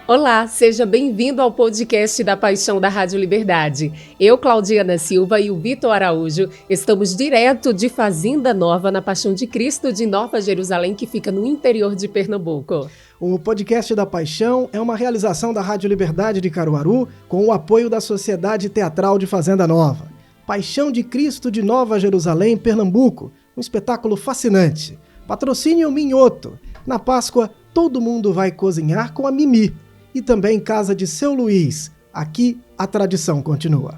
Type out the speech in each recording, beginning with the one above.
Olá, seja bem-vindo ao podcast da Paixão da Rádio Liberdade. Eu, Claudiana Silva e o Vitor Araújo estamos direto de Fazenda Nova na Paixão de Cristo de Nova Jerusalém, que fica no interior de Pernambuco. O podcast da Paixão é uma realização da Rádio Liberdade de Caruaru com o apoio da Sociedade Teatral de Fazenda Nova. Paixão de Cristo de Nova Jerusalém, Pernambuco. Um espetáculo fascinante. Patrocínio Minhoto. Na Páscoa, todo mundo vai cozinhar com a Mimi. E também Casa de Seu Luiz. Aqui, a tradição continua.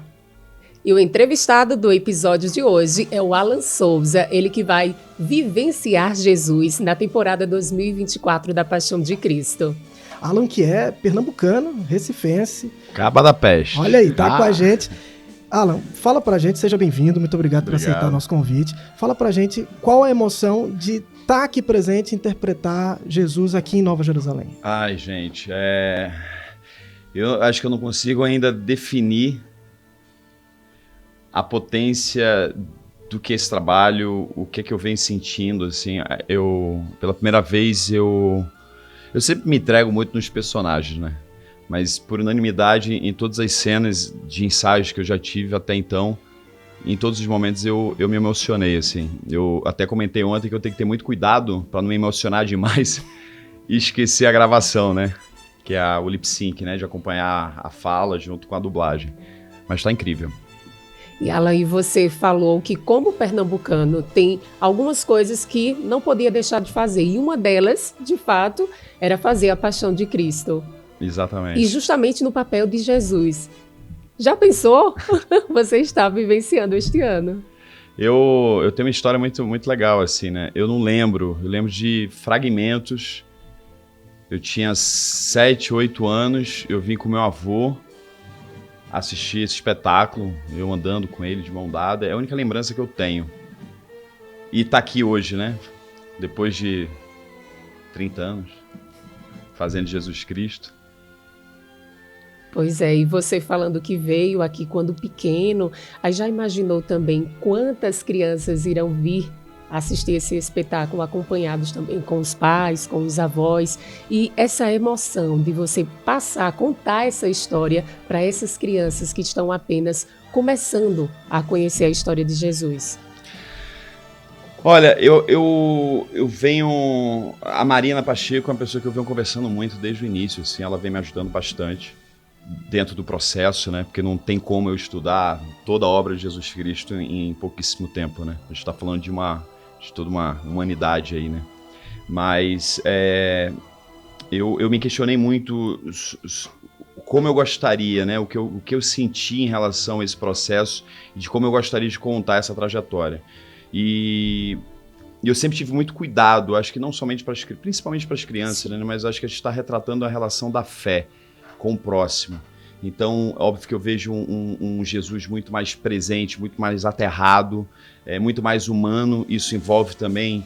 E o entrevistado do episódio de hoje é o Alan Souza, ele que vai vivenciar Jesus na temporada 2024 da Paixão de Cristo. Alan, que é pernambucano, recifense. Caba da Peste. Olha aí, tá com a gente. Alan, fala pra gente, seja bem-vindo, muito obrigado por aceitar o nosso convite. Fala pra gente qual a emoção de estar aqui presente e interpretar Jesus aqui em Nova Jerusalém. Ai, gente, eu acho que eu não consigo ainda definir a potência do que esse trabalho, o que eu venho sentindo, assim. Pela primeira vez, eu sempre me entrego muito nos personagens, né? Mas por unanimidade, em todas as cenas de ensaios que eu já tive até então, em todos os momentos eu me emocionei, assim. Eu até comentei ontem que eu tenho que ter muito cuidado para não me emocionar demais e esquecer a gravação, né? Que é o lip sync, né? De acompanhar a fala junto com a dublagem. Mas tá incrível. E Alan, e você falou que como pernambucano tem algumas coisas que não podia deixar de fazer. E uma delas, de fato, era fazer a Paixão de Cristo. Exatamente. E justamente no papel de Jesus. Já pensou? Você está vivenciando este ano. Eu tenho uma história muito, muito legal, assim, né? Eu lembro de fragmentos. Eu tinha 7, 8 anos, eu vim com meu avô assistir esse espetáculo, eu andando com ele de mão dada. É a única lembrança que eu tenho. E tá aqui hoje, né? Depois de 30 anos, fazendo Jesus Cristo. Pois é, e você falando que veio aqui quando pequeno, aí já imaginou também quantas crianças irão vir assistir esse espetáculo acompanhados também com os pais, com os avós, e essa emoção de você contar essa história para essas crianças que estão apenas começando a conhecer a história de Jesus. Olha, eu venho... A Marina Pacheco é uma pessoa que eu venho conversando muito desde o início, assim, ela vem me ajudando bastante dentro do processo, né? Porque não tem como eu estudar toda a obra de Jesus Cristo em pouquíssimo tempo, né? A gente está falando de toda uma humanidade aí, né? Mas eu me questionei muito como eu gostaria, né? O que eu senti em relação a esse processo e de como eu gostaria de contar essa trajetória. E eu sempre tive muito cuidado, acho que não somente principalmente para as crianças, né? Mas acho que a gente está retratando a relação da fé com o próximo. Então, óbvio que eu vejo um Jesus muito mais presente, muito mais aterrado, muito mais humano. Isso envolve também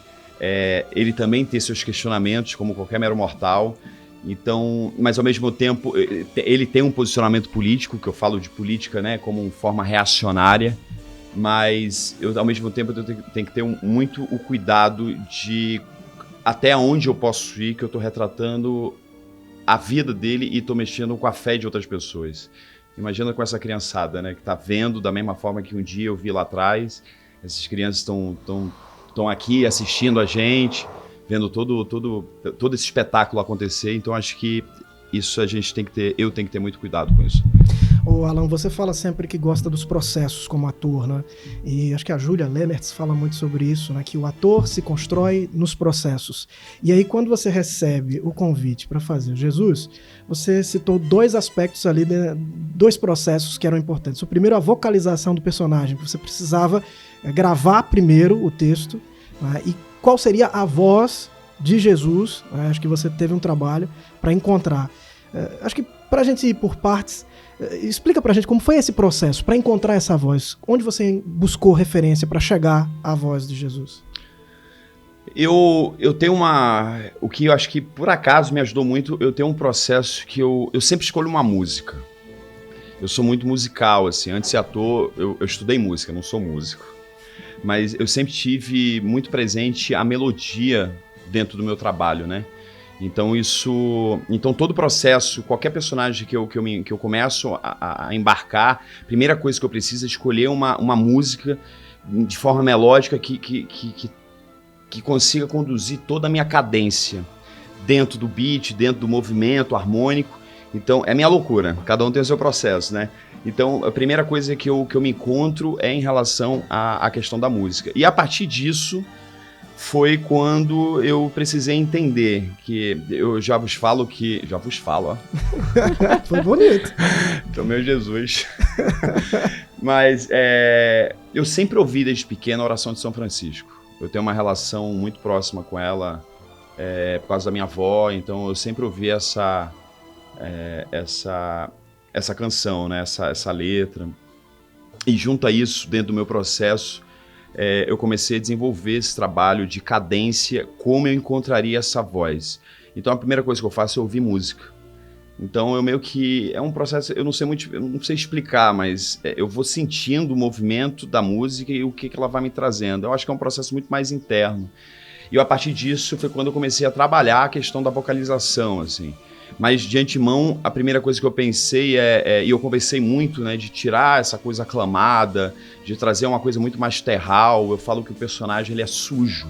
ele também ter seus questionamentos, como qualquer mero mortal. Então, mas ao mesmo tempo, ele tem um posicionamento político, que eu falo de política, né, como uma forma reacionária, mas ao mesmo tempo eu tenho que ter muito o cuidado de até onde eu posso ir, que eu estou retratando a vida dele e tô mexendo com a fé de outras pessoas. Imagina com essa criançada, né, que tá vendo da mesma forma que um dia eu vi lá atrás. Essas crianças estão aqui assistindo a gente, vendo todo esse espetáculo acontecer. Então acho que isso eu tenho que ter muito cuidado com isso. Ô Alan, você fala sempre que gosta dos processos como ator, né? E acho que a Júlia Lemertz fala muito sobre isso, né? Que o ator se constrói nos processos. E aí, quando você recebe o convite para fazer Jesus, você citou dois aspectos ali, dois processos que eram importantes. O primeiro, a vocalização do personagem. Você precisava gravar primeiro o texto, né? E qual seria a voz de Jesus, né? Acho que você teve um trabalho para encontrar. Acho que para a gente ir por partes, explica pra gente como foi esse processo para encontrar essa voz. Onde você buscou referência para chegar à voz de Jesus? Eu tenho o que eu acho que por acaso me ajudou muito, eu tenho um processo que eu sempre escolho uma música. Eu sou muito musical, assim. Antes de ser ator, eu estudei música, não sou músico. Mas eu sempre tive muito presente a melodia dentro do meu trabalho, né? Então todo o processo, qualquer personagem que eu começo a embarcar, a primeira coisa que eu preciso é escolher uma música de forma melódica que consiga conduzir toda a minha cadência dentro do beat, dentro do movimento harmônico. Então, é minha loucura, cada um tem o seu processo, né? Então, a primeira coisa que eu me encontro é em relação à questão da música. E a partir disso, foi quando eu precisei entender que eu já vos falo, ó. Foi bonito. Então, meu Jesus. Mas eu sempre ouvi desde pequeno a oração de São Francisco. Eu tenho uma relação muito próxima com ela por causa da minha avó, então eu sempre ouvi essa canção, né? essa letra. E junto a isso, dentro do meu processo, eu comecei a desenvolver esse trabalho de cadência, como eu encontraria essa voz. Então a primeira coisa que eu faço é ouvir música. Então eu meio que, é um processo, eu não sei explicar, mas eu vou sentindo o movimento da música e o que ela vai me trazendo. Eu acho que é um processo muito mais interno. E a partir disso foi quando eu comecei a trabalhar a questão da vocalização, assim. Mas de antemão, a primeira coisa que eu pensei e eu conversei muito, né, de tirar essa coisa aclamada, de trazer uma coisa muito mais terral. Eu falo que o personagem ele é sujo,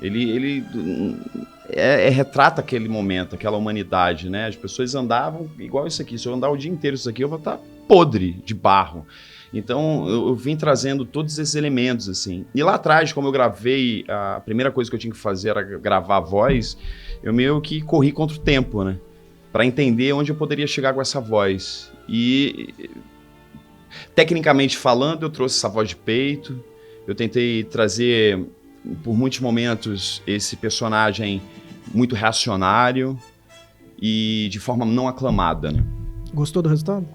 ele retrata aquele momento, aquela humanidade, né? As pessoas andavam igual isso aqui. Se eu andar o dia inteiro isso aqui, eu vou estar podre de barro. Então eu vim trazendo todos esses elementos, assim. E lá atrás, como eu gravei, a primeira coisa que eu tinha que fazer era gravar a voz, eu meio que corri contra o tempo, né? Para entender onde eu poderia chegar com essa voz. E, tecnicamente falando, eu trouxe essa voz de peito. Eu tentei trazer, por muitos momentos, esse personagem muito reacionário e de forma não aclamada, né? Gostou do resultado?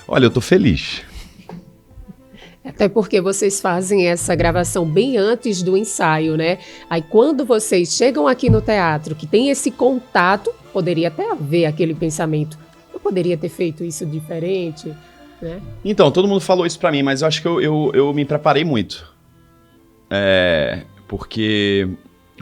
Olha, eu tô feliz. Até porque vocês fazem essa gravação bem antes do ensaio, né? Aí quando vocês chegam aqui no teatro, que tem esse contato, poderia até haver aquele pensamento, eu poderia ter feito isso diferente, né? Então, todo mundo falou isso pra mim, mas eu acho que eu me preparei muito. Porque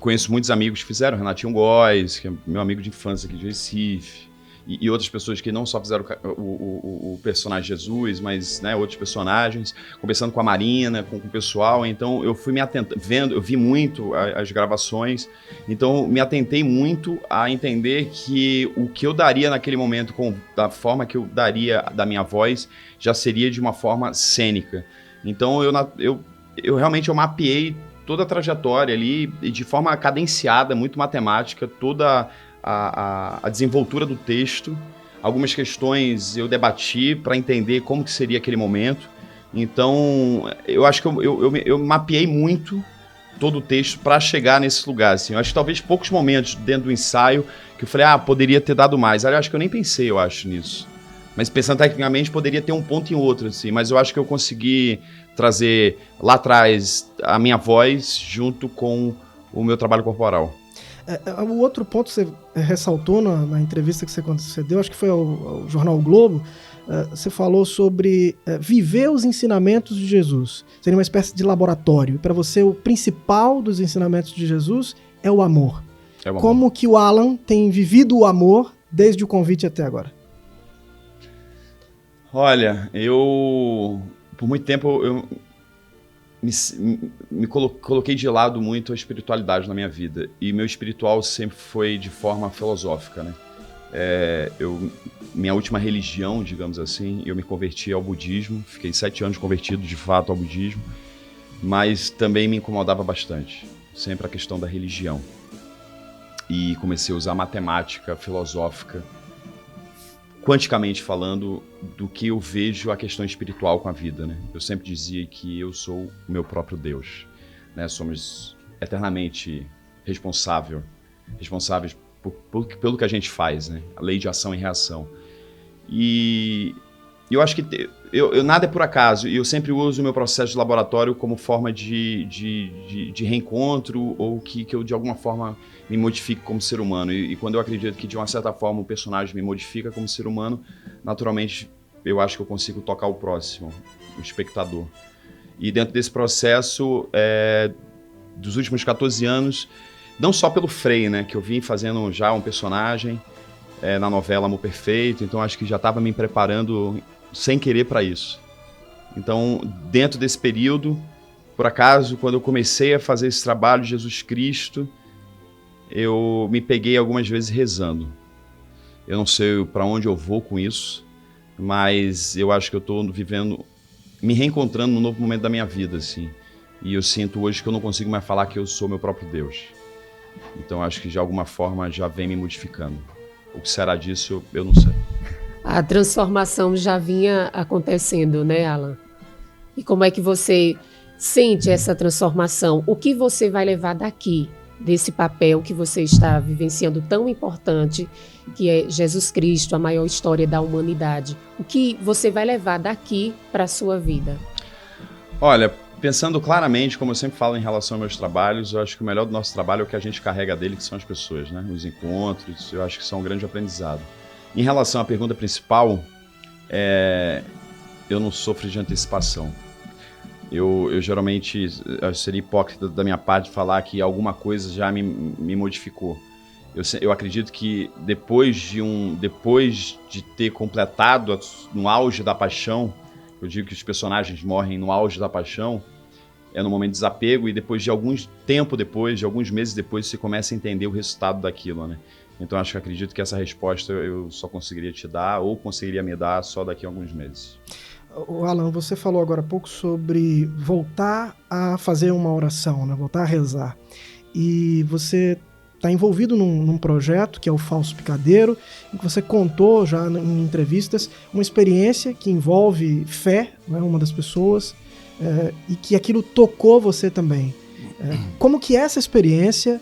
conheço muitos amigos que fizeram, Renatinho Góes, que é meu amigo de infância aqui de Recife, e outras pessoas que não só fizeram o personagem Jesus, mas, né, outros personagens, conversando com a Marina, com o pessoal. Então eu fui me atentando, eu vi muito as gravações, então me atentei muito a entender que o que eu daria naquele momento, da forma que eu daria da minha voz, já seria de uma forma cênica. Então eu realmente mapeei toda a trajetória ali, de forma cadenciada, muito matemática, toda a desenvoltura do texto. Algumas questões eu debati para entender como que seria aquele momento. Então, eu acho que eu mapeei muito todo o texto para chegar nesse lugar. Assim. Eu acho que talvez poucos momentos dentro do ensaio que eu falei, poderia ter dado mais. Eu acho que eu nem pensei, nisso. Mas pensando tecnicamente, poderia ter um ponto em outro, assim. Mas eu acho que eu consegui trazer lá atrás a minha voz junto com o meu trabalho corporal. O outro ponto que você ressaltou na entrevista que você deu, acho que foi ao jornal o Globo, você falou sobre viver os ensinamentos de Jesus. Seria uma espécie de laboratório. Para você, o principal dos ensinamentos de Jesus é o amor. Como que o Alan tem vivido o amor desde o convite até agora? Olha, por muito tempo, eu me coloquei de lado muito a espiritualidade na minha vida. E meu espiritual sempre foi de forma filosófica, né? Minha última religião, digamos assim, eu me converti ao budismo. Fiquei 7 anos convertido, de fato, ao budismo. Mas também me incomodava bastante. Sempre a questão da religião. E comecei a usar matemática filosófica, quanticamente falando, do que eu vejo a questão espiritual com a vida, né? Eu sempre dizia que eu sou o meu próprio Deus, né? Somos eternamente responsáveis pelo que a gente faz, né? A lei de ação e reação. E eu acho que nada é por acaso, e eu sempre uso o meu processo de laboratório como forma de reencontro, ou que eu de alguma forma me modifique como ser humano. E quando eu acredito que de uma certa forma o personagem me modifica como ser humano, naturalmente eu acho que eu consigo tocar o próximo, o espectador. E dentro desse processo, dos últimos 14 anos, não só pelo Frei, né, que eu vim fazendo já um personagem na novela Amor Perfeito, então acho que já estava me preparando sem querer para isso. Então, dentro desse período, por acaso, quando eu comecei a fazer esse trabalho de Jesus Cristo, eu me peguei algumas vezes rezando. Eu não sei para onde eu vou com isso, mas eu acho que eu estou vivendo, me reencontrando num novo momento da minha vida, assim. E eu sinto hoje que eu não consigo mais falar que eu sou meu próprio Deus. Então acho que de alguma forma já vem me modificando. O que será disso, eu não sei. A transformação já vinha acontecendo, né, Alan? E como é que você sente essa transformação? O que você vai levar daqui, desse papel que você está vivenciando tão importante, que é Jesus Cristo, a maior história da humanidade? O que você vai levar daqui para a sua vida? Olha, pensando claramente, como eu sempre falo em relação aos meus trabalhos, eu acho que o melhor do nosso trabalho é o que a gente carrega dele, que são as pessoas, né? Os encontros, eu acho que são um grande aprendizado. Em relação à pergunta principal, eu não sofro de antecipação. Eu geralmente seria hipócrita da minha parte falar que alguma coisa já me modificou. Eu acredito que depois de ter completado no auge da paixão, eu digo que os personagens morrem no auge da paixão, é no momento de desapego, e depois de alguns meses depois, você começa a entender o resultado daquilo, né? Então acredito que essa resposta eu só conseguiria te dar, ou conseguiria me dar só daqui a alguns meses. Alan, você falou agora há pouco sobre voltar a fazer uma oração, né? Voltar a rezar. E você está envolvido num projeto que é o Falso Picadeiro, em que você contou já em entrevistas uma experiência que envolve fé, né? Uma das pessoas, e que aquilo tocou você também. Como que essa experiência,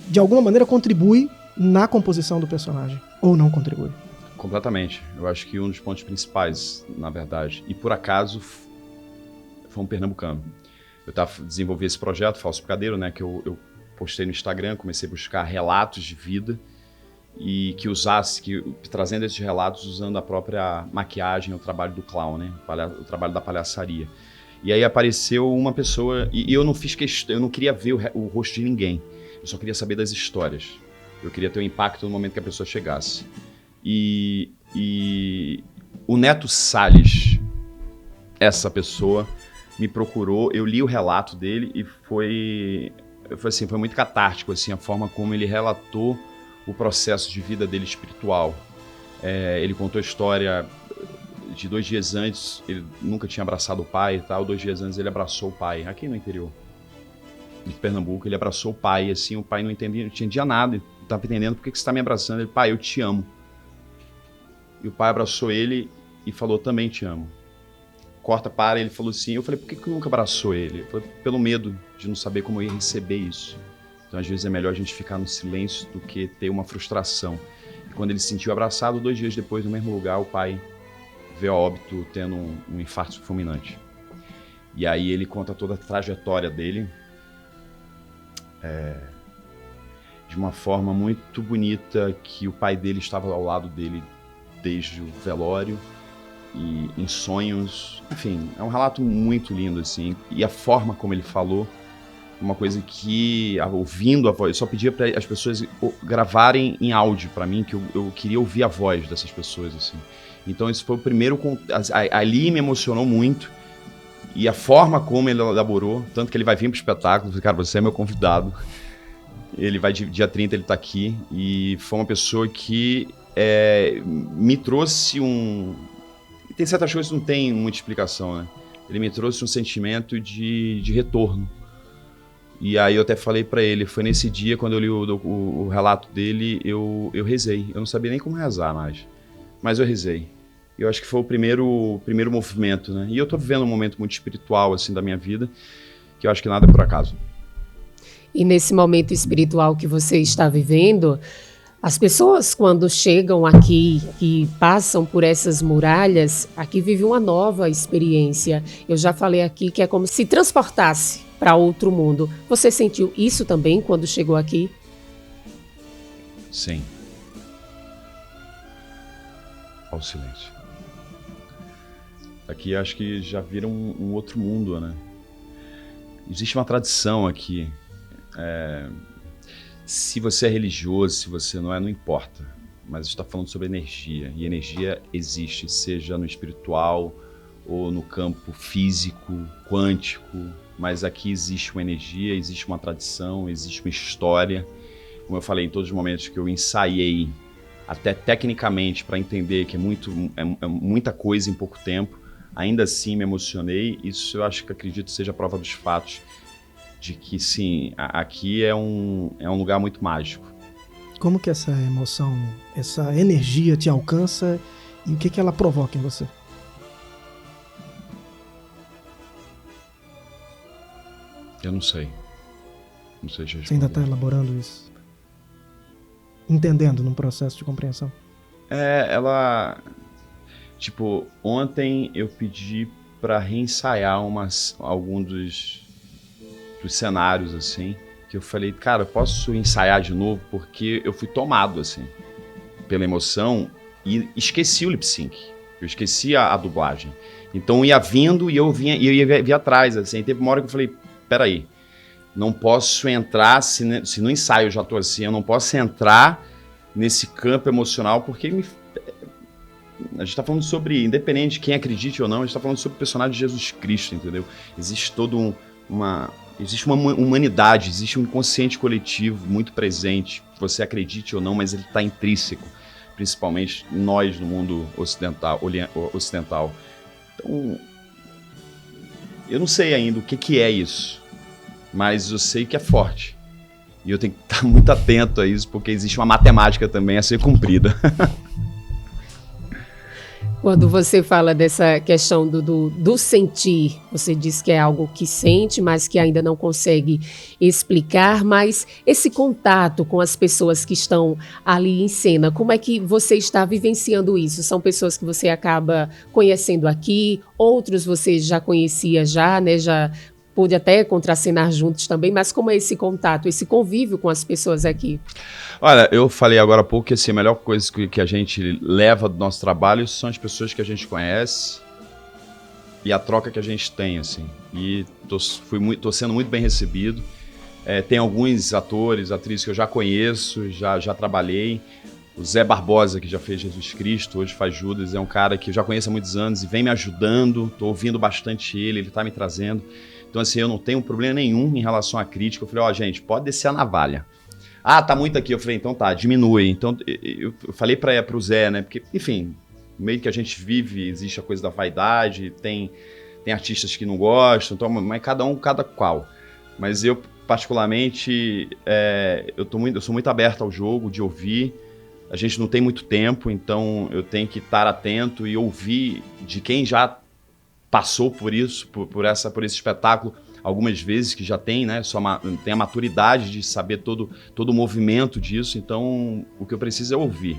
de alguma maneira, contribui na composição do personagem? Ou não contribui? Completamente. Eu acho que um dos pontos principais, na verdade, e por acaso, foi um pernambucano. Eu desenvolvi esse projeto, Falso Picadeiro, né, que eu postei no Instagram, comecei a buscar relatos de vida e trazendo esses relatos usando a própria maquiagem, o trabalho do clown, né, o trabalho da palhaçaria. E aí apareceu uma pessoa, e eu não fiz questão, eu não queria ver o rosto de ninguém, eu só queria saber das histórias. Eu queria ter um impacto no momento que a pessoa chegasse. E o Neto Salles, essa pessoa, me procurou, eu li o relato dele e foi muito catártico, assim, a forma como ele relatou o processo de vida dele espiritual. Ele contou a história de 2 dias antes, ele nunca tinha abraçado o pai e tal, 2 dias antes ele abraçou o pai, aqui no interior de Pernambuco, ele abraçou o pai, assim, o pai não entendia nada, não estava entendendo por que você está me abraçando. Ele, pai, eu te amo. E o pai abraçou ele e falou, também te amo. Corta para, ele falou assim, eu falei, por que eu nunca abraçou ele? Eu falei, pelo medo de não saber como eu ia receber isso. Então, às vezes, é melhor a gente ficar no silêncio do que ter uma frustração. E quando ele se sentiu abraçado, 2 dias depois, no mesmo lugar, o pai veio a óbito tendo um infarto fulminante. E aí ele conta toda a trajetória dele de uma forma muito bonita, que o pai dele estava ao lado dele desde o velório e em sonhos, enfim, é um relato muito lindo, assim, e a forma como ele falou, uma coisa que, ouvindo a voz, eu só pedia para as pessoas gravarem em áudio para mim, que eu queria ouvir a voz dessas pessoas, assim. Então esse foi o primeiro, ali me emocionou muito, e a forma como ele elaborou, tanto que ele vai vir pro espetáculo, cara, você é meu convidado, ele vai, dia 30 ele tá aqui, e foi uma pessoa que me trouxe tem certas coisas que não tem muita explicação, né? Ele me trouxe um sentimento de retorno. E aí eu até falei pra ele, foi nesse dia, quando eu li o relato dele, eu rezei. Eu não sabia nem como rezar mais, mas eu rezei. Eu acho que foi o primeiro movimento, né? E eu tô vivendo um momento muito espiritual, assim, da minha vida, que eu acho que nada é por acaso. E nesse momento espiritual que você está vivendo, as pessoas, quando chegam aqui e passam por essas muralhas, aqui vive uma nova experiência. Eu já falei aqui que é como se transportasse para outro mundo. Você sentiu isso também quando chegou aqui? Sim. Ao silêncio. Aqui acho que já vira um outro mundo, né? Existe uma tradição aqui. Se você é religioso, se você não é, não importa. Mas a gente está falando sobre energia. E energia existe, seja no espiritual ou no campo físico, quântico. Mas aqui existe uma energia, existe uma tradição, existe uma história. Como eu falei em todos os momentos que eu ensaiei, até tecnicamente, para entender que é muita coisa em pouco tempo, ainda assim me emocionei. Isso eu acho que acredito seja a prova dos fatos de que, sim, aqui é um lugar muito mágico. Como que essa emoção, essa energia te alcança e o que ela provoca em você? Eu não sei. Não sei se você ainda está elaborando isso? Entendendo num processo de compreensão? Tipo, ontem eu pedi para reensaiar algum dos cenários, assim, que eu falei, cara, posso ensaiar de novo? Porque eu fui tomado, assim, pela emoção e esqueci o lip sync. Eu esqueci a dublagem. Então ia vindo e eu ia atrás, assim. Teve uma hora que eu falei, peraí, não posso entrar, se no ensaio eu já tô assim, eu não posso entrar nesse campo emocional, porque a gente tá falando sobre, independente de quem acredite ou não, a gente tá falando sobre o personagem de Jesus Cristo, entendeu? Existe existe uma humanidade, existe um inconsciente coletivo muito presente, você acredite ou não, mas ele está intrínseco, principalmente nós no mundo ocidental. Então, eu não sei ainda o que é isso, mas eu sei que é forte. E eu tenho que estar muito atento a isso, porque existe uma matemática também a ser cumprida. Quando você fala dessa questão do sentir, você diz que é algo que sente, mas que ainda não consegue explicar, mas esse contato com as pessoas que estão ali em cena, como é que você está vivenciando isso? São pessoas que você acaba conhecendo aqui, outros você já conhecia né? Já pôde até contracenar juntos também, mas como é esse contato, esse convívio com as pessoas aqui? Olha, eu falei agora há pouco que assim, a melhor coisa que a gente leva do nosso trabalho são as pessoas que a gente conhece e a troca que a gente tem, assim. E tô sendo muito bem recebido. Tem alguns atores, atrizes que eu já conheço, já trabalhei. O Zé Barbosa, que já fez Jesus Cristo, hoje faz Judas, é um cara que eu já conheço há muitos anos e vem me ajudando, tô ouvindo bastante ele tá me trazendo. Então, assim, eu não tenho problema nenhum em relação à crítica. Eu falei, gente, pode descer a navalha. Ah, tá muito aqui. Eu falei, então tá, diminui. Então, eu falei pro Zé, né? Porque, enfim, no meio que a gente vive, existe a coisa da vaidade, tem artistas que não gostam, então, mas cada qual. Mas eu, particularmente, eu sou muito aberto ao jogo, de ouvir. A gente não tem muito tempo, então eu tenho que estar atento e ouvir de quem já passou por isso, por esse espetáculo algumas vezes, que já tem, né, tem a maturidade de saber todo o movimento disso. Então o que eu preciso é ouvir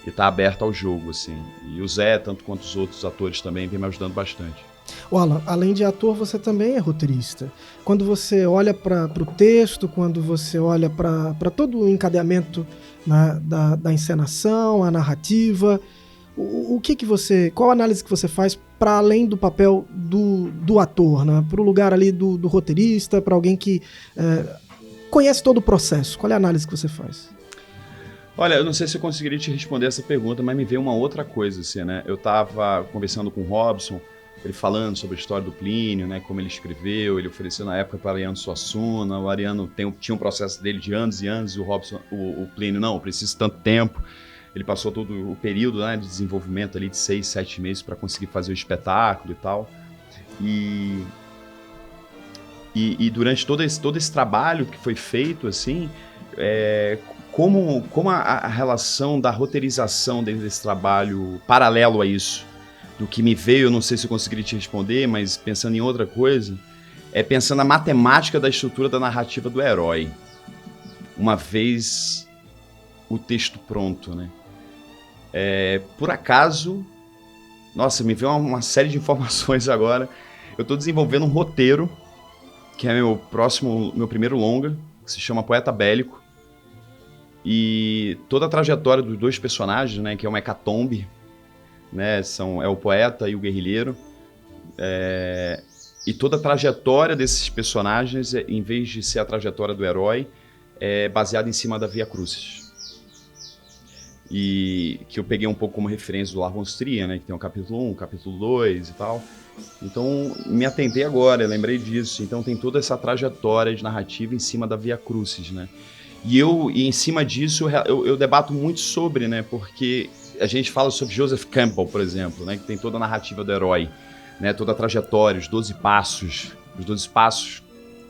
e estar aberto ao jogo, assim. E o Zé, tanto quanto os outros atores também, vem me ajudando bastante. Alan, além de ator, você também é roteirista. Quando você olha para o texto, quando você olha para todo o encadeamento, né, da encenação, a narrativa, qual a análise que você faz para além do papel do ator, né? Para o lugar ali do roteirista, para alguém que conhece todo o processo? Qual é a análise que você faz? Olha, eu não sei se eu conseguiria te responder essa pergunta, mas me veio uma outra coisa, assim, né? Eu estava conversando com o Robson, ele falando sobre a história do Plínio, né? Como ele escreveu, ele ofereceu na época para Ariano Suassuna, o Ariano tinha um processo dele de anos e anos, e o Robson, o Plínio, não, precisa de tanto tempo. Ele passou todo o período, né, de desenvolvimento ali de 6, 7 meses para conseguir fazer o espetáculo e tal. E durante todo esse trabalho que foi feito, assim, como a relação da roteirização dentro desse trabalho, paralelo a isso, do que me veio, eu não sei se eu conseguiria te responder, mas pensando em outra coisa, pensando na matemática da estrutura da narrativa do herói. Uma vez o texto pronto, né? Por acaso, nossa, me veio uma série de informações agora. Eu estou desenvolvendo um roteiro, que é meu primeiro longa, que se chama Poeta Bélico. E toda a trajetória dos dois personagens, né, que é uma hecatombe, né, é o poeta e o guerrilheiro. E toda a trajetória desses personagens, em vez de ser a trajetória do herói, é baseado em cima da Via Crucis. E que eu peguei um pouco como referência do Lars von Trier, né? Que tem o capítulo 1, capítulo 2 e tal. Então, me atentei agora, eu lembrei disso. Então, tem toda essa trajetória de narrativa em cima da Via Crucis, né? E em cima disso, eu debato muito sobre, né? Porque a gente fala sobre Joseph Campbell, por exemplo, né? Que tem toda a narrativa do herói, né? Toda a trajetória, os 12 passos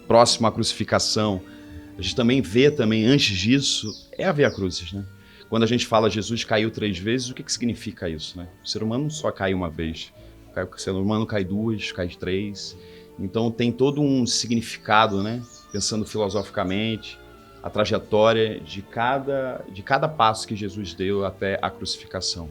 próximo à crucificação. A gente também vê, antes disso, é a Via Crucis, né? Quando a gente fala Jesus caiu 3 vezes, o que significa isso, né? O ser humano não só cai uma vez. O ser humano cai 2, cai 3. Então tem todo um significado, né? Pensando filosoficamente, a trajetória de cada passo que Jesus deu até a crucificação.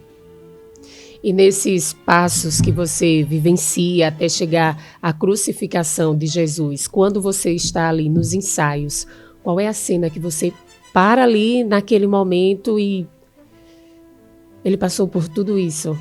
E nesses passos que você vivencia até chegar à crucificação de Jesus, quando você está ali nos ensaios, qual é a cena que você para ali naquele momento e ele passou por tudo isso?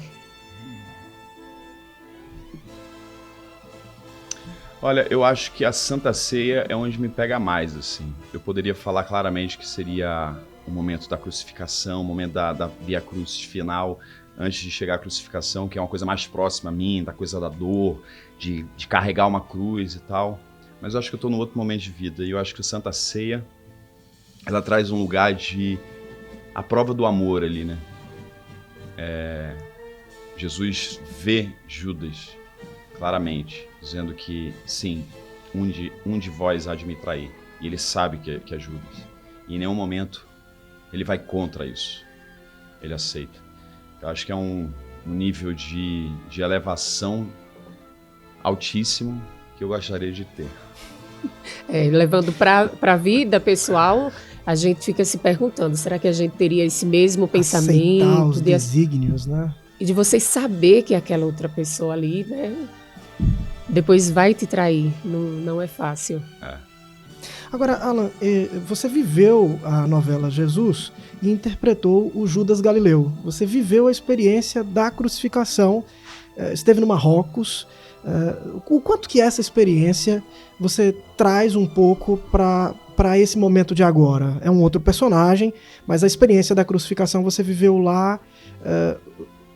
Olha, eu acho que a Santa Ceia é onde me pega mais, assim. Eu poderia falar claramente que seria o momento da crucificação, o momento da Via Crucis final, antes de chegar à crucificação, que é uma coisa mais próxima a mim, da coisa da dor, de carregar uma cruz e tal. Mas eu acho que eu estou num outro momento de vida, e eu acho que a Santa Ceia, ela traz um lugar a prova do amor ali, né? Jesus vê Judas claramente, dizendo que sim, um de vós há de me trair. E ele sabe que é Judas. E em nenhum momento ele vai contra isso. Ele aceita. Eu acho que é um nível de elevação altíssimo que eu gostaria de ter. Levando para a vida pessoal, a gente fica se perguntando, será que a gente teria esse mesmo pensamento? Aceitar os desígnios, né? E de você saber que aquela outra pessoa ali, né, depois vai te trair. Não é fácil. Agora, Alan, você viveu a novela Jesus e interpretou o Judas Galileu. Você viveu a experiência da crucificação, esteve no Marrocos. O quanto que essa experiência você traz um pouco para esse momento de agora? É um outro personagem, mas a experiência da crucificação você viveu lá,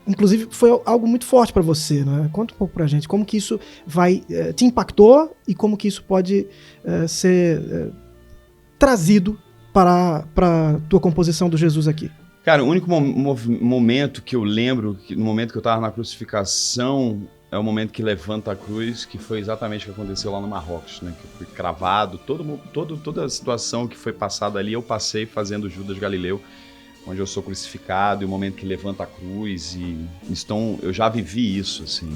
inclusive foi algo muito forte para você, né? Conta um pouco pra gente, como que isso te impactou e como que isso pode ser trazido para a tua composição do Jesus aqui. Cara, o único momento que eu lembro, no momento que eu estava na crucificação, é o momento que levanta a cruz, que foi exatamente o que aconteceu lá no Marrocos, né? Que eu fui cravado, toda a situação que foi passada ali, eu passei fazendo Judas Galileu, onde eu sou crucificado, e o momento que levanta a cruz, então eu já vivi isso, assim.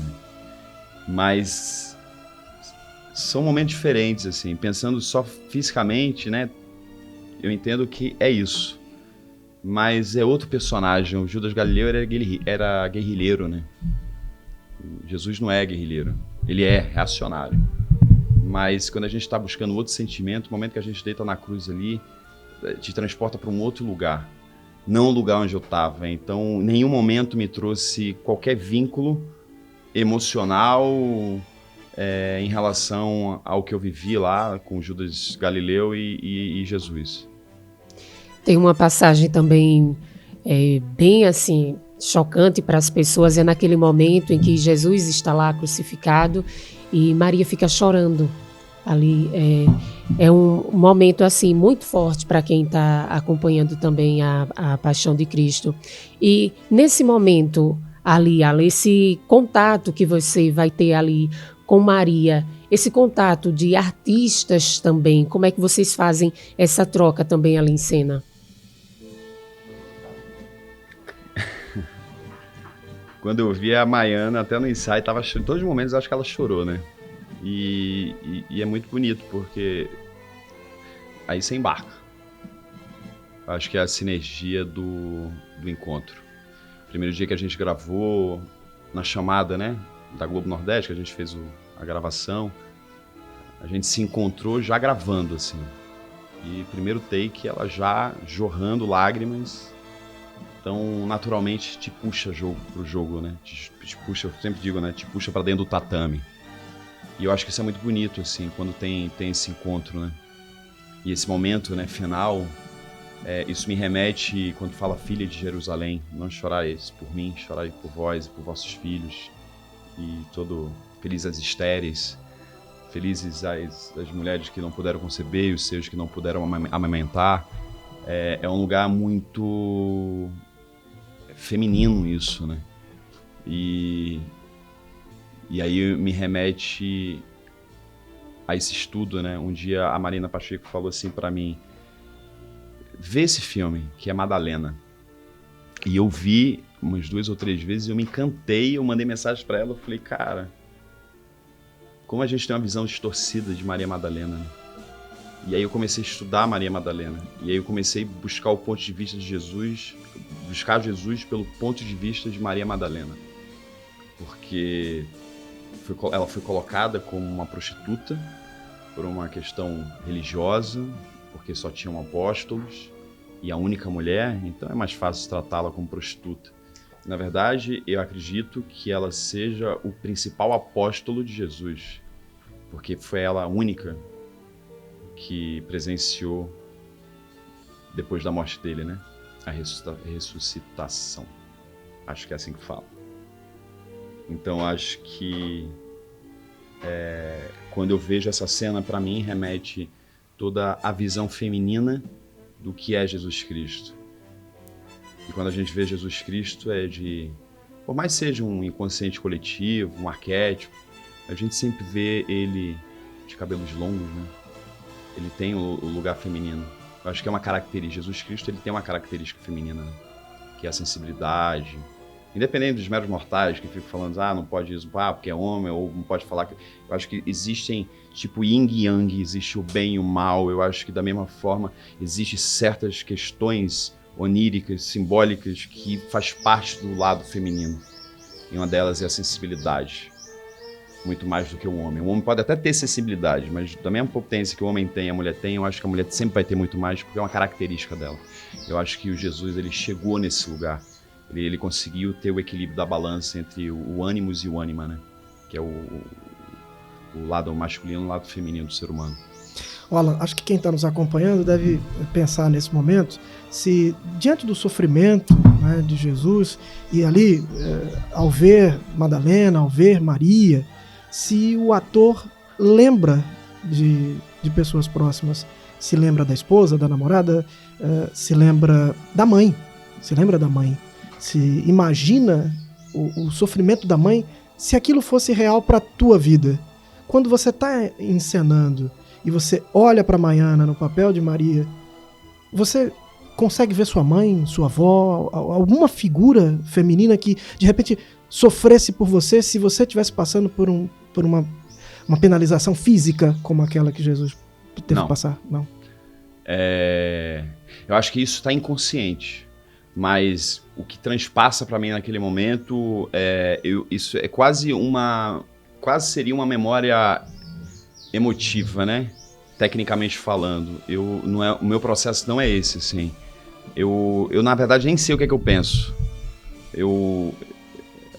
Mas são momentos diferentes, assim, pensando só fisicamente, né? Eu entendo que é isso. Mas é outro personagem. O Judas Galileu era guerrilheiro, né? Jesus não é guerrilheiro. Ele é reacionário. Mas quando a gente está buscando outro sentimento, o momento que a gente deita na cruz ali, te transporta para um outro lugar. Não o lugar onde eu estava. Então, em nenhum momento me trouxe qualquer vínculo emocional em relação ao que eu vivi lá com Judas Galileu e Jesus. Tem uma passagem também bem assim chocante para as pessoas, é naquele momento em que Jesus está lá crucificado e Maria fica chorando ali. É um momento assim muito forte para quem está acompanhando também a Paixão de Cristo. E nesse momento ali, esse contato que você vai ter ali com Maria, esse contato de artistas também, como é que vocês fazem essa troca também ali em cena? Quando eu vi a Maiana, até no ensaio, tava chorando. Em todos os momentos, eu acho que ela chorou, né? E é muito bonito, porque aí você embarca. Eu acho que é a sinergia do encontro. Primeiro dia que a gente gravou, na chamada, né? Da Globo Nordeste, que a gente fez a gravação, a gente se encontrou já gravando, assim. E primeiro take, ela já jorrando lágrimas. Então, naturalmente, te puxa pro jogo, né? Te puxa, eu sempre digo, né? Te puxa pra dentro do tatame. E eu acho que isso é muito bonito, assim, quando tem esse encontro, né? E esse momento, né, final, isso me remete, quando fala filha de Jerusalém, não chorais por mim, chorai por vós e por vossos filhos. E felizes as estéreis, felizes as mulheres que não puderam conceber e os seus que não puderam amamentar. É um lugar muito feminino isso, né? E aí me remete a esse estudo, né? Um dia a Marina Pacheco falou assim pra mim: vê esse filme, que é Madalena. E eu vi umas 2 ou 3 vezes, eu me encantei, eu mandei mensagem pra ela, eu falei, cara, como a gente tem uma visão distorcida de Maria Madalena, né? E aí eu comecei a estudar Maria Madalena. E aí eu comecei a buscar o ponto de vista de Jesus, buscar Jesus pelo ponto de vista de Maria Madalena. Porque ela foi colocada como uma prostituta por uma questão religiosa, porque só tinham apóstolos e a única mulher, então é mais fácil tratá-la como prostituta. Na verdade, eu acredito que ela seja o principal apóstolo de Jesus, porque foi ela a única que presenciou, depois da morte dele, né, a ressuscitação. Acho que é assim que fala. Então, acho que quando eu vejo essa cena, para mim, remete toda a visão feminina do que é Jesus Cristo. E quando a gente vê Jesus Cristo, por mais seja um inconsciente coletivo, um arquétipo, a gente sempre vê ele de cabelos longos, né? Ele tem o lugar feminino. Eu acho que é uma característica. Jesus Cristo, ele tem uma característica feminina, né? Que é a sensibilidade. Independente dos meros mortais que ficam falando, não pode isso, porque é homem, ou não pode falar. Eu acho que existem, tipo, yin e yang, existe o bem e o mal. Eu acho que, da mesma forma, existem certas questões oníricas, simbólicas, que faz parte do lado feminino. E uma delas é a sensibilidade. Muito mais do que o homem. O homem pode até ter sensibilidade, mas da mesma potência que o homem tem, a mulher tem, eu acho que a mulher sempre vai ter muito mais, porque é uma característica dela. Eu acho que o Jesus, ele chegou nesse lugar. Ele conseguiu ter o equilíbrio da balança entre o ânimos e o ânima, né? Que é o lado masculino e o lado feminino do ser humano. Alan, acho que quem está nos acompanhando deve pensar nesse momento se, diante do sofrimento, né, de Jesus, e ali, ao ver Madalena, ao ver Maria, se o ator lembra de pessoas próximas, se lembra da esposa, da namorada, se lembra da mãe, se imagina o sofrimento da mãe, se aquilo fosse real para a tua vida. Quando você está encenando e você olha para Maiana no papel de Maria, você consegue ver sua mãe, sua avó, alguma figura feminina que de repente sofresse por você se você estivesse passando por uma penalização física como aquela que Jesus teve que passar? Não. Eu acho que isso está inconsciente, mas o que transpassa para mim naquele momento isso é quase seria uma memória emotiva, né? Tecnicamente falando, o meu processo não é esse, assim. Eu na verdade nem sei o que é que eu penso.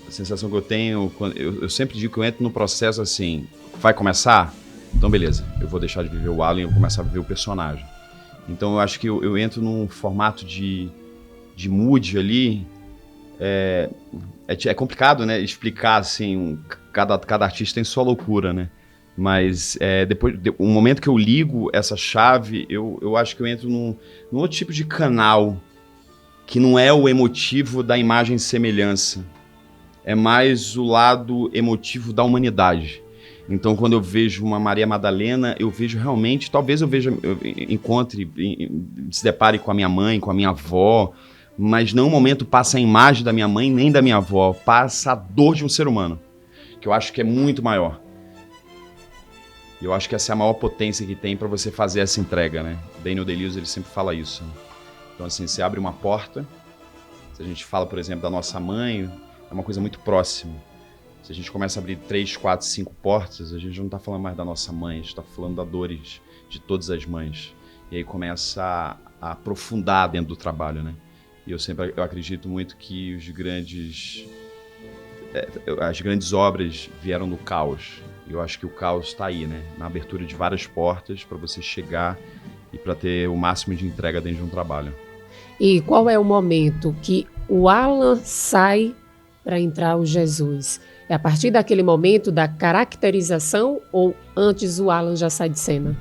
A sensação que eu tenho, eu sempre digo que eu entro no processo assim, vai começar? Então beleza, eu vou deixar de viver o Alan e eu vou começar a viver o personagem. Então eu acho que eu entro num formato de mood ali. É complicado, né, explicar assim, cada artista tem sua loucura, né? Mas depois, o momento que eu ligo essa chave, eu acho que eu entro num outro tipo de canal, que não é o emotivo da imagem e semelhança, é mais o lado emotivo da humanidade. Então, quando eu vejo uma Maria Madalena, eu vejo realmente, talvez eu se depare com a minha mãe, com a minha avó, mas não um momento passa a imagem da minha mãe nem da minha avó, passa a dor de um ser humano, que eu acho que é muito maior. E eu acho que essa é a maior potência que tem para você fazer essa entrega, né? Daniel Day-Lewis, ele sempre fala isso, né? Então, assim, você abre uma porta, se a gente fala, por exemplo, da nossa mãe, é uma coisa muito próxima. Se a gente começa a abrir 3, 4, 5 portas, a gente não está falando mais da nossa mãe, a gente está falando das dores de todas as mães. E aí começa a aprofundar dentro do trabalho, né? E eu acredito muito que as grandes obras vieram do caos. Eu acho que o caos está aí, né? Na abertura de várias portas para você chegar e para ter o máximo de entrega dentro de um trabalho. E qual é o momento que o Alan sai para entrar o Jesus? É a partir daquele momento da caracterização ou antes o Alan já sai de cena?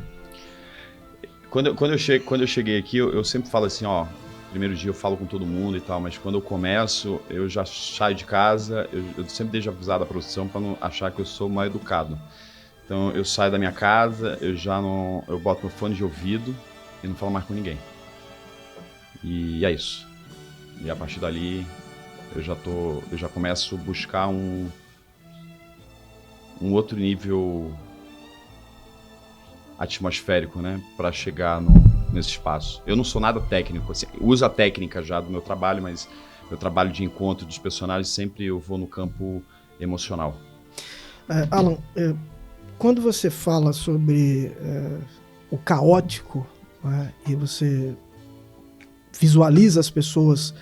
Quando eu cheguei aqui, eu sempre falo assim, ó, primeiro dia eu falo com todo mundo e tal, mas quando eu começo, eu já saio de casa, eu sempre deixo avisado a produção para não achar que eu sou mal educado. Então eu saio da minha casa, eu boto meu fone de ouvido e não falo mais com ninguém. E é isso. E a partir dali eu já começo a buscar um outro nível atmosférico, né, para chegar nesse espaço. Eu não sou nada técnico, assim, uso a técnica já do meu trabalho, mas meu trabalho de encontro dos personagens sempre eu vou no campo emocional. Alan, quando você fala sobre o caótico, né, e você visualiza as pessoas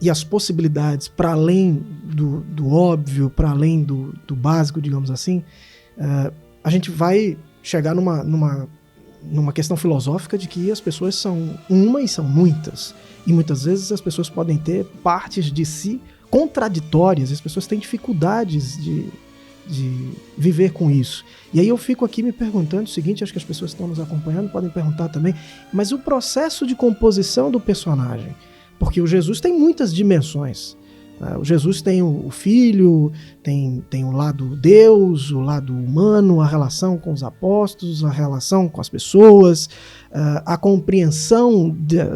e as possibilidades para além do óbvio, para além do básico, digamos assim, a gente vai chegar numa questão filosófica de que as pessoas são uma e são muitas. E muitas vezes as pessoas podem ter partes de si contraditórias, as pessoas têm dificuldades de viver com isso. E aí eu fico aqui me perguntando o seguinte, acho que as pessoas que estão nos acompanhando podem perguntar também, mas o processo de composição do personagem, porque o Jesus tem muitas dimensões. O Jesus tem o Filho, tem o lado Deus, o lado humano, a relação com os apóstolos, a relação com as pessoas, a compreensão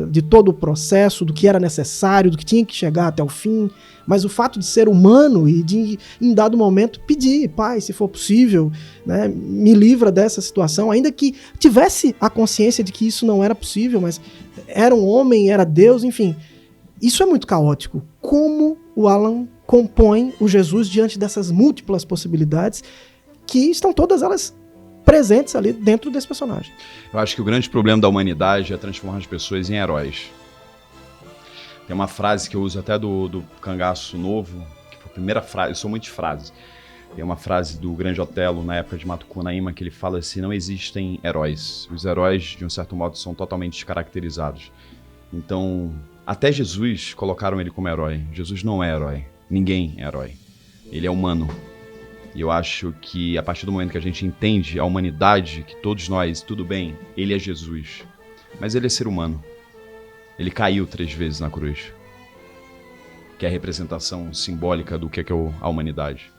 de todo o processo, do que era necessário, do que tinha que chegar até o fim. Mas o fato de ser humano e de, em dado momento, pedir, Pai, se for possível, né, me livra dessa situação, ainda que tivesse a consciência de que isso não era possível, mas era um homem, era Deus, enfim. Isso é muito caótico. Como o Alan compõe o Jesus diante dessas múltiplas possibilidades que estão todas elas presentes ali dentro desse personagem? Eu acho que o grande problema da humanidade é transformar as pessoas em heróis. Tem uma frase que eu uso até do Cangaço Novo, que foi a primeira frase, eu sou muito de frases. Tem uma frase do Grande Otelo, na época de Matucunaíma, que ele fala assim, não existem heróis. Os heróis, de um certo modo, são totalmente descaracterizados. Então, até Jesus colocaram ele como herói. Jesus não é herói. Ninguém é herói. Ele é humano. E eu acho que a partir do momento que a gente entende a humanidade, que todos nós, tudo bem, ele é Jesus. Mas ele é ser humano. Ele caiu 3 vezes na cruz. Que é a representação simbólica do que é a humanidade.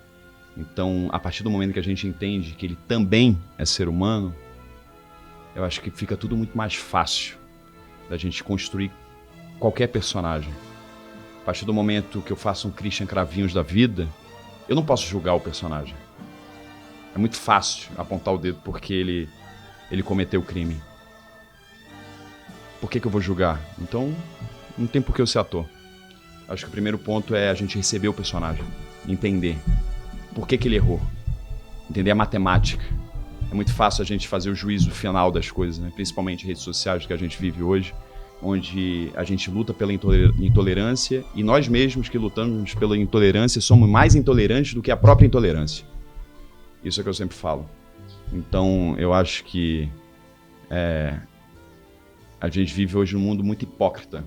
Então, a partir do momento que a gente entende que ele também é ser humano, eu acho que fica tudo muito mais fácil da gente construir qualquer personagem. A partir do momento que eu faço um Christian Cravinhos da vida, eu não posso julgar o personagem. É muito fácil apontar o dedo porque ele cometeu o crime. Por que eu vou julgar? Então, não tem por que eu ser ator. Acho que o primeiro ponto é a gente receber o personagem, entender por que ele errou, entender a matemática. É muito fácil a gente fazer o juízo final das coisas, né? Principalmente redes sociais que a gente vive hoje, onde a gente luta pela intolerância e nós mesmos que lutamos pela intolerância somos mais intolerantes do que a própria intolerância. Isso é o que eu sempre falo. Então, eu acho que a gente vive hoje num mundo muito hipócrita.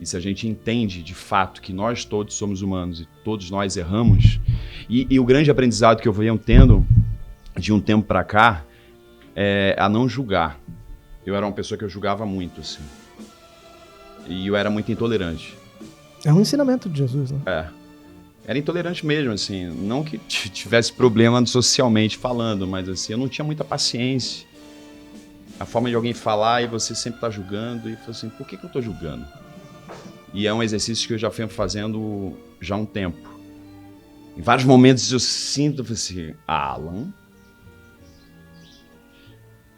E se a gente entende de fato que nós todos somos humanos e todos nós erramos, e o grande aprendizado que eu venho tendo de um tempo para cá é a não julgar. Eu era uma pessoa que eu julgava muito, assim. E eu era muito intolerante. É um ensinamento de Jesus, né? Era intolerante mesmo, assim. Não que tivesse problema socialmente falando, mas assim, eu não tinha muita paciência. A forma de alguém falar e você sempre tá julgando. E fala assim, por que eu tô julgando? E é um exercício que eu já venho fazendo já há um tempo. Em vários momentos eu sinto assim, Alan.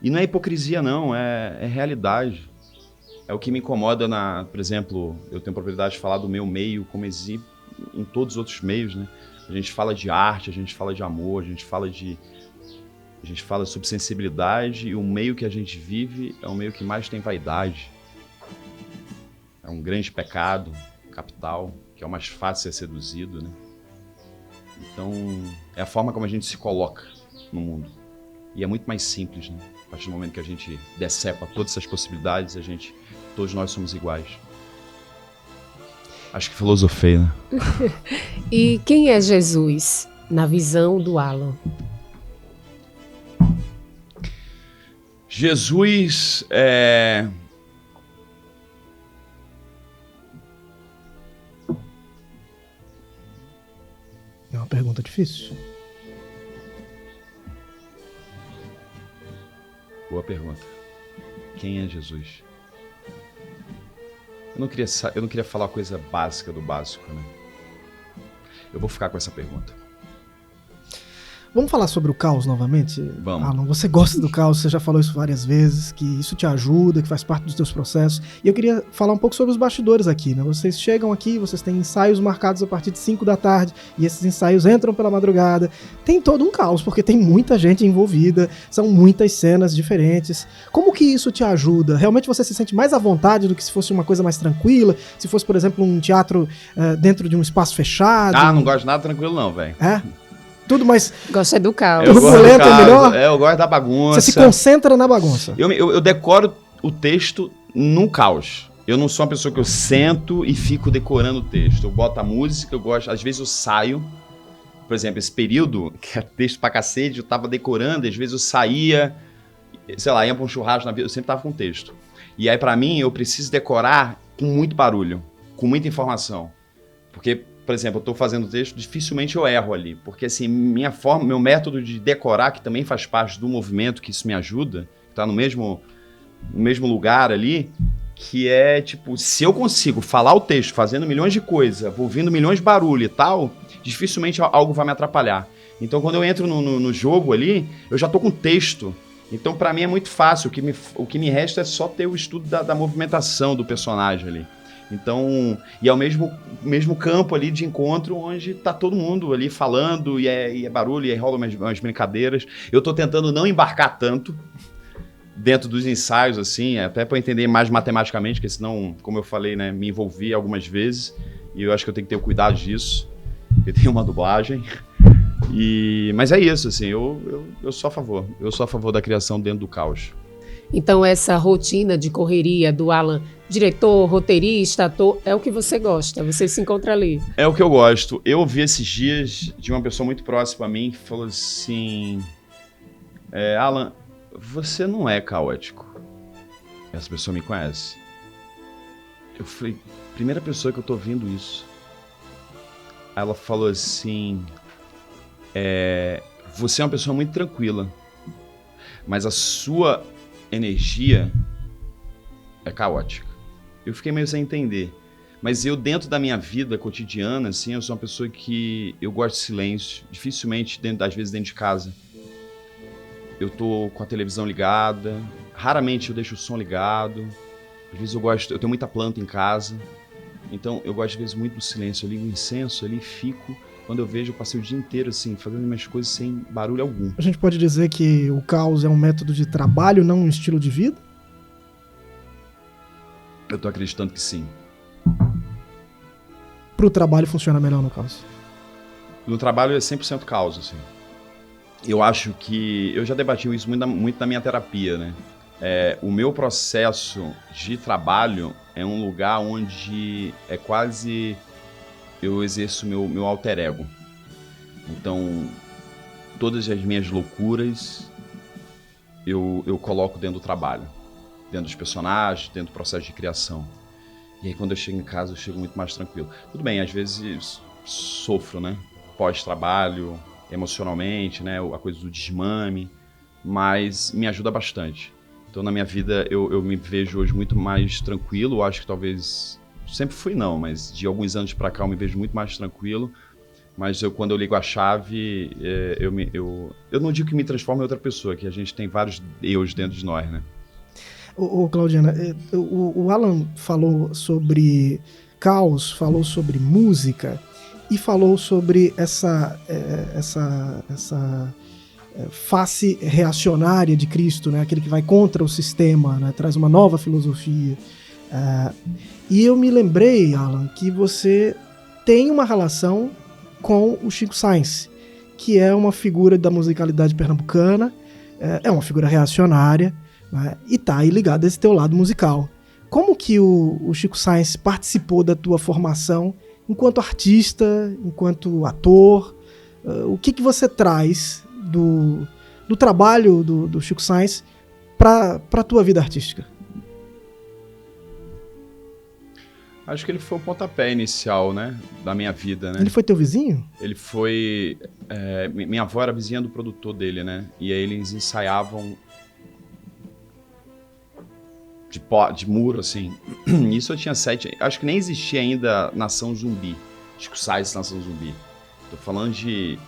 E não é hipocrisia, não. É realidade. É o que me incomoda por exemplo, eu tenho propriedade de falar do meu meio, como existe em todos os outros meios, né? A gente fala de arte, a gente fala de amor, a gente fala sobre sensibilidade, e o meio que a gente vive é o meio que mais tem vaidade. É um grande pecado capital, que é o mais fácil de ser seduzido, né? Então, é a forma como a gente se coloca no mundo. E é muito mais simples, né? partir do momento que a gente decepa todas essas possibilidades, todos nós somos iguais. Acho que filosofei, né? E quem é Jesus, na visão do Alan? Jesus é... É uma pergunta difícil. Boa pergunta. Quem é Jesus? Eu não queria falar a coisa básica do básico, né? Eu vou ficar com essa pergunta. Vamos falar sobre o caos novamente? Vamos. Alan, você gosta do caos, você já falou isso várias vezes, que isso te ajuda, que faz parte dos teus processos. E eu queria falar um pouco sobre os bastidores aqui, né? Vocês chegam aqui, vocês têm ensaios marcados a partir de 5 da tarde, e esses ensaios entram pela madrugada. Tem todo um caos, porque tem muita gente envolvida, são muitas cenas diferentes. Como que isso te ajuda? Realmente você se sente mais à vontade do que se fosse uma coisa mais tranquila? Se fosse, por exemplo, um teatro dentro de um espaço fechado? Ah, não gosto de nada tranquilo não, velho. É? Tudo mais... Gosta do caos. Turbulento é melhor? Eu gosto da bagunça. Você se concentra na bagunça. Eu decoro o texto no caos. Eu não sou uma pessoa que eu sento e fico decorando o texto. Eu boto a música, eu gosto... Às vezes eu saio. Por exemplo, esse período, que é texto pra cacete, eu tava decorando, às vezes eu saía, sei lá, ia pra um churrasco na vida, eu sempre tava com texto. E aí, pra mim, eu preciso decorar com muito barulho, com muita informação. Porque... Por exemplo, eu estou fazendo texto, dificilmente eu erro ali, porque assim, meu método de decorar, que também faz parte do movimento, que isso me ajuda, está no mesmo lugar ali, que é tipo, se eu consigo falar o texto fazendo milhões de coisas, ouvindo milhões de barulho e tal, dificilmente algo vai me atrapalhar. Então, quando eu entro no jogo ali, eu já estou com texto. Então, para mim é muito fácil, o que me resta é só ter o estudo da movimentação do personagem ali. Então, e é o mesmo campo ali de encontro onde tá todo mundo ali falando e é barulho, e aí rolam umas brincadeiras. Eu tô tentando não embarcar tanto dentro dos ensaios, assim, até para entender mais matematicamente, porque senão, como eu falei, né, me envolvi algumas vezes e eu acho que eu tenho que ter cuidado disso, porque tem uma dublagem. Mas é isso, assim, eu sou a favor. Eu sou a favor da criação dentro do caos. Então essa rotina de correria do Alan, diretor, roteirista, ator, é o que você gosta, você se encontra ali. É o que eu gosto. Eu ouvi esses dias de uma pessoa muito próxima a mim que falou assim, Alan, você não é caótico. Essa pessoa me conhece. Eu falei, primeira pessoa que eu tô ouvindo isso. Aí ela falou assim, você é uma pessoa muito tranquila, mas a sua energia é caótica. Eu fiquei meio sem entender. Mas eu, dentro da minha vida cotidiana, assim, eu sou uma pessoa que eu gosto de silêncio. Dificilmente, às vezes, dentro de casa, eu tô com a televisão ligada. Raramente eu deixo o som ligado. Às vezes eu tenho muita planta em casa. Então, eu gosto, às vezes, muito do silêncio. Eu ligo o incenso ali e fico... Quando eu vejo, eu passei o dia inteiro, assim, fazendo minhas coisas sem barulho algum. A gente pode dizer que o caos é um método de trabalho, não um estilo de vida? Eu tô acreditando que sim. Pro trabalho funciona melhor no caos? No trabalho é 100% caos, assim. Eu acho que... Eu já debati isso muito na minha terapia, né? O meu processo de trabalho é um lugar onde é quase... eu exerço meu alter ego. Então, todas as minhas loucuras eu coloco dentro do trabalho, dentro dos personagens, dentro do processo de criação. E aí, quando eu chego em casa, eu chego muito mais tranquilo. Tudo bem, às vezes sofro, né? Pós-trabalho, emocionalmente, né? A coisa do desmame, mas me ajuda bastante. Então, na minha vida, eu me vejo hoje muito mais tranquilo. Eu acho que talvez... Sempre fui não, mas de alguns anos pra cá eu me vejo muito mais tranquilo. Mas quando eu ligo a chave, eu não digo que me transforma em outra pessoa, que a gente tem vários eus dentro de nós, né? Claudiana, o Alan falou sobre caos, falou sobre música e falou sobre essa face reacionária de Cristo, né? Aquele que vai contra o sistema, né? Traz uma nova filosofia. E eu me lembrei, Alan, que você tem uma relação com o Chico Science, que é uma figura da musicalidade pernambucana, é uma figura reacionária, né, e tá aí ligado a esse teu lado musical. Como que o Chico Science participou da tua formação enquanto artista, enquanto ator? O que você traz do trabalho do Chico Science para a tua vida artística? Acho que ele foi o pontapé inicial, né, da minha vida, né? Ele foi teu vizinho? Ele foi... minha avó era vizinha do produtor dele, né? E aí eles ensaiavam de muro, assim. Isso eu tinha 7... Acho que nem existia ainda Nação Zumbi. Chico Science Nação Zumbi. Tô falando de,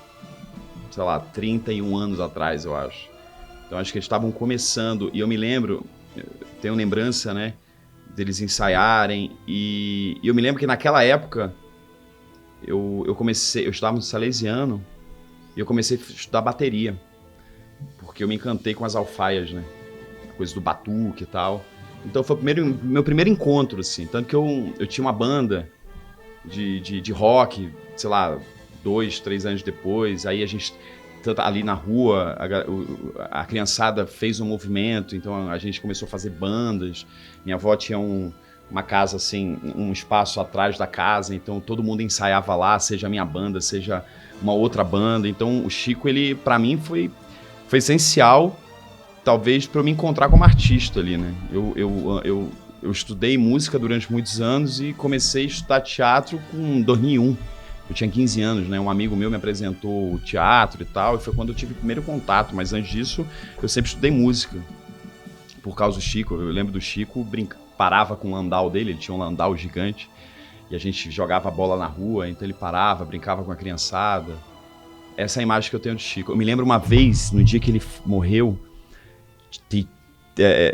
sei lá, 31 anos atrás, eu acho. Então acho que eles estavam começando. E eu me lembro, tenho lembrança, né, deles ensaiarem. E eu me lembro que naquela época eu estudava no Salesiano e eu comecei a estudar bateria. Porque eu me encantei com as alfaias, né? Coisa do batuque e tal. Então foi meu primeiro encontro, assim. Tanto que eu tinha uma banda de rock, sei lá, 2, 3 anos depois. Aí a gente, tanto ali na rua, a criançada fez um movimento, então a gente começou a fazer bandas. Minha avó tinha uma casa, assim, um espaço atrás da casa, então todo mundo ensaiava lá, seja a minha banda, seja uma outra banda. Então o Chico, ele, pra mim, foi essencial, talvez, para eu me encontrar como artista ali, né? Eu estudei música durante muitos anos e comecei a estudar teatro com 2001. Eu tinha 15 anos, né? Um amigo meu me apresentou o teatro e tal, e foi quando eu tive o primeiro contato. Mas antes disso, eu sempre estudei música, por causa do Chico. Eu lembro do Chico, parava com o landau dele, ele tinha um landau gigante, e a gente jogava bola na rua, então ele parava, brincava com a criançada. Essa é a imagem que eu tenho de Chico. Eu me lembro uma vez, no dia que ele morreu,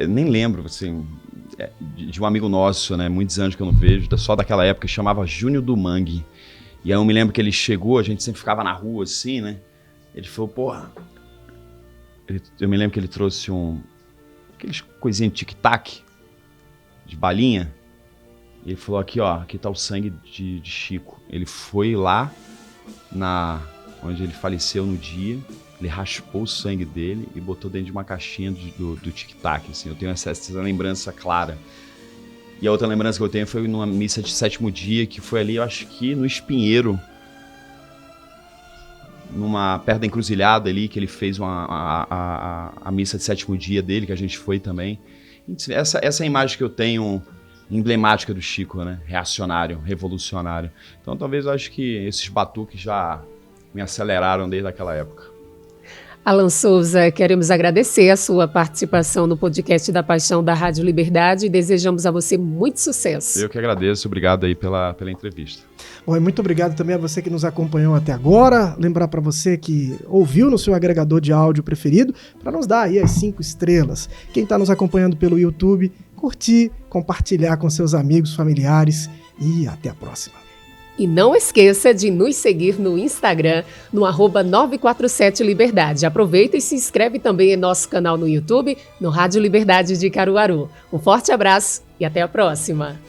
nem lembro, assim, de um amigo nosso, né, muitos anos que eu não vejo, só daquela época, que chamava Júnior do Mangue. E aí eu me lembro que ele chegou, a gente sempre ficava na rua assim, né? Ele falou, porra... Eu me lembro que ele trouxe aqueles coisinhas de tic-tac, de balinha. E ele falou, aqui ó, aqui tá o sangue de Chico. Ele foi lá, onde ele faleceu no dia, ele raspou o sangue dele e botou dentro de uma caixinha do tic-tac, assim. Eu tenho essa lembrança clara. E a outra lembrança que eu tenho foi numa missa de 7º dia, que foi ali, eu acho que no Espinheiro, perto da encruzilhada ali, que ele fez a missa de 7º dia dele, que a gente foi também. Essa é a imagem que eu tenho emblemática do Chico, né? Reacionário, revolucionário. Então talvez eu acho que esses batuques já me aceleraram desde aquela época. Alan Souza, queremos agradecer a sua participação no podcast da Paixão da Rádio Liberdade e desejamos a você muito sucesso. Eu que agradeço, obrigado aí pela entrevista. Bom, e muito obrigado também a você que nos acompanhou até agora. Lembrar para você que ouviu no seu agregador de áudio preferido, para nos dar aí as 5 estrelas. Quem está nos acompanhando pelo YouTube, curtir, compartilhar com seus amigos, familiares e até a próxima. E não esqueça de nos seguir no Instagram, no @947liberdade. Aproveita e se inscreve também em nosso canal no YouTube, no Rádio Liberdade de Caruaru. Um forte abraço e até a próxima.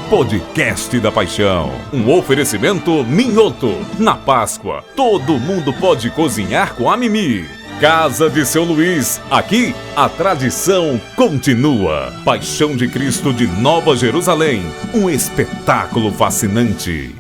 Podcast da Paixão, um oferecimento Minhoto. Na Páscoa, todo mundo pode cozinhar com a Mimi. Casa de Seu Luís, aqui a tradição continua. Paixão de Cristo de Nova Jerusalém, um espetáculo fascinante.